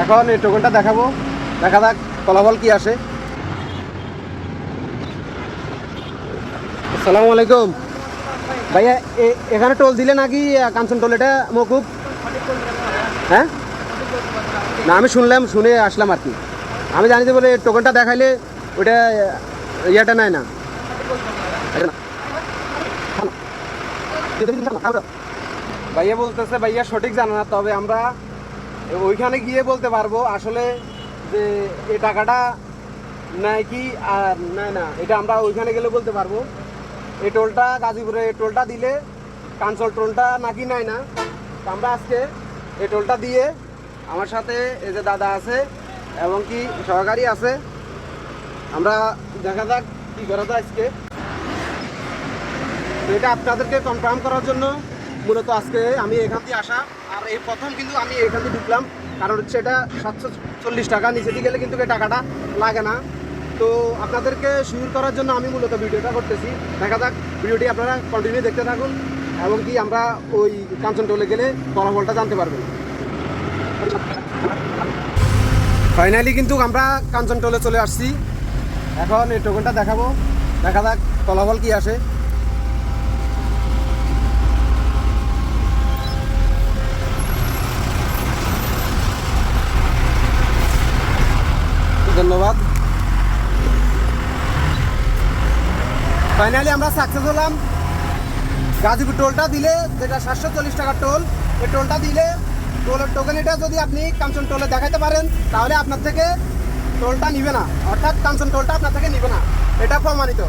এখন এই টোকেনটা দেখাবো, দেখা যাক ফলাফল কি আসে। আসসালামু আলাইকুম ভাইয়া, এখানে টোল দিলে নাকি কাঞ্চন টোল এটা মকুব? হ্যাঁ, না আমি শুনে আসলাম আর কি। আমি জানি যে বলে টোকেনটা দেখাইলে ওইটা ইয়েটা নেয় না। ভাইয়া বলতেছে ভাইয়া সঠিক জানে না, তবে আমরা ওইখানে গিয়ে বলতে পারবো আসলে যে এই টাকাটা নেয় কি আর নেয় না, এটা আমরা ওইখানে গেলে বলতে পারবো। এই টোলটা গাজীপুরে, এই টোলটা দিলে কাঞ্চল টোলটা নাকি নেয় না। আমরা আজকে এই টোলটা দিয়ে, আমার সাথে এই যে দাদা আছে এবং কি সহকারী আছে, আমরা দেখা যাক কী করা যায় আজকে। তো এটা আপনাদেরকে কনফার্ম করার জন্য মূলত আজকে আমি এখান দিয়ে আসা। আর এই প্রথম কিন্তু আমি এখান দিয়ে ঢুকলাম, কারণ হচ্ছে এটা 740 টাকা, নিচে দিয়ে গেলে কিন্তু এই টাকাটা লাগে না। তো আপনাদেরকে শিওর করার জন্য আমি মূলত ভিডিওটা করতেছি। দেখা যাক, ভিডিওটি আপনারা কন্টিনিউ দেখতে থাকুন এবং কি আমরা ওই কাঞ্চন টোলে গেলে ফলাফলটা জানতে পারবেন। ফাইনালি কিন্তু আমরা কাঞ্চন টোলে চলে আসছি। এখন এই টোকেনটা দেখাবো, দেখা যাক ফলাফল কি আসে। ধন্যবাদ। ফাইনালি আমরা সাকসেস হলাম। গাজীপুর টোলটা দিলে, যেটা 740 টাকার টোল, এই টোলটা দিলে টোলের টোকেন এটা যদি আপনি কাঞ্চন টোলে দেখাইতে পারেন, তাহলে আপনার থেকে টোলটা নিবে না, অর্থাৎ কাঞ্চন টোলটা আপনার থেকে নিবে না, এটা প্রমাণিত।